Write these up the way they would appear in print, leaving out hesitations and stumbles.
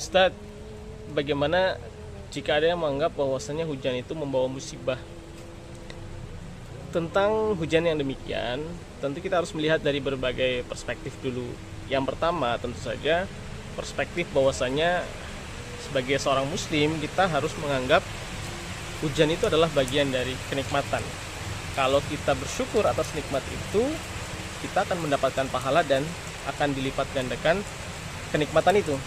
Ustadz, bagaimana jika ada yang menganggap bahwasanya hujan itu membawa musibah? Tentang hujan yang demikian, tentu kita harus melihat dari berbagai perspektif dulu. Yang pertama, tentu saja perspektif bahwasanya sebagai seorang muslim kita harus menganggap hujan itu adalah bagian dari kenikmatan. Kalau kita bersyukur atas nikmat itu, kita akan mendapatkan pahala dan akan dilipat gandakan kenikmatan itu.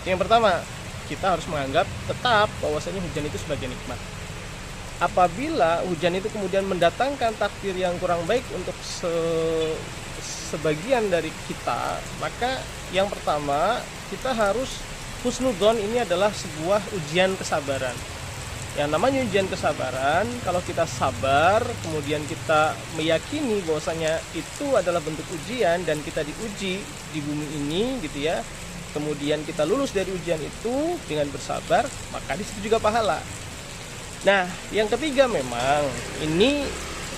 Yang pertama, kita harus menganggap tetap bahwasanya hujan itu sebagai nikmat. Apabila hujan itu kemudian mendatangkan takdir yang kurang baik untuk sebagian dari kita, maka yang pertama kita harus husnudzon. Ini adalah sebuah ujian kesabaran. Yang namanya ujian kesabaran, kalau kita sabar, kemudian kita meyakini bahwasanya itu adalah bentuk ujian dan kita diuji di bumi ini gitu ya. Kemudian kita lulus dari ujian itu dengan bersabar, maka di situ juga pahala. Nah, yang ketiga memang ini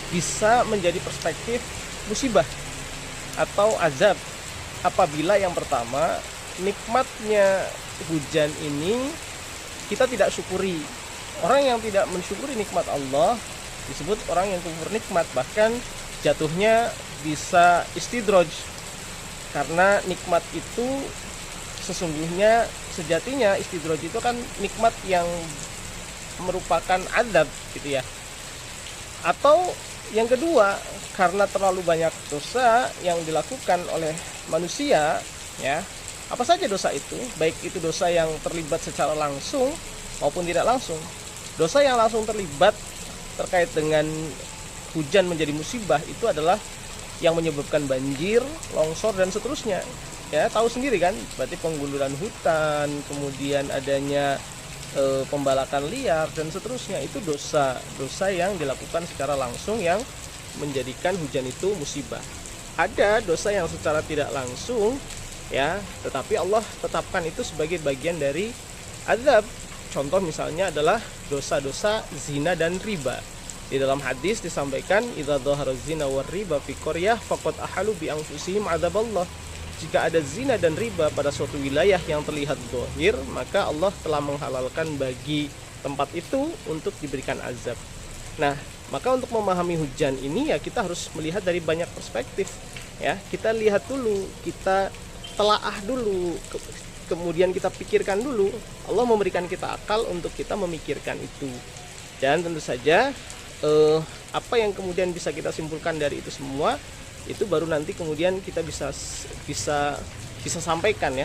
bisa menjadi perspektif musibah atau azab. Apabila yang pertama, nikmatnya hujan ini kita tidak syukuri. Orang yang tidak mensyukuri nikmat Allah disebut orang yang kufur nikmat, bahkan jatuhnya bisa istidraj. Karena nikmat itu sesungguhnya sejatinya istidraj itu kan nikmat yang merupakan adab gitu ya. Atau yang kedua, karena terlalu banyak dosa yang dilakukan oleh manusia ya. Apa saja dosa itu? Baik itu dosa yang terlibat secara langsung maupun tidak langsung. Dosa yang langsung terlibat terkait dengan hujan menjadi musibah itu adalah yang menyebabkan banjir, longsor dan seterusnya. Ya, tahu sendiri kan, berarti penggundulan hutan, kemudian adanya pembalakan liar dan seterusnya, itu dosa yang dilakukan secara langsung yang menjadikan hujan itu musibah. Ada dosa yang secara tidak langsung ya, tetapi Allah tetapkan itu sebagai bagian dari azab. Contoh misalnya adalah dosa-dosa zina dan riba. Di dalam hadis disampaikan, idza dhahara zina war riba fi qaryah faqad ahalu bi anfusihim adzaballah. Jika ada zina dan riba pada suatu wilayah yang terlihat zahir, maka Allah telah menghalalkan bagi tempat itu untuk diberikan azab. Nah, maka untuk memahami hujan ini ya kita harus melihat dari banyak perspektif. Ya, kita lihat dulu, kita telaah dulu, kemudian kita pikirkan dulu. Allah memberikan kita akal untuk kita memikirkan itu. Dan tentu saja apa yang kemudian bisa kita simpulkan dari itu semua, itu baru nanti kemudian kita bisa sampaikan ya.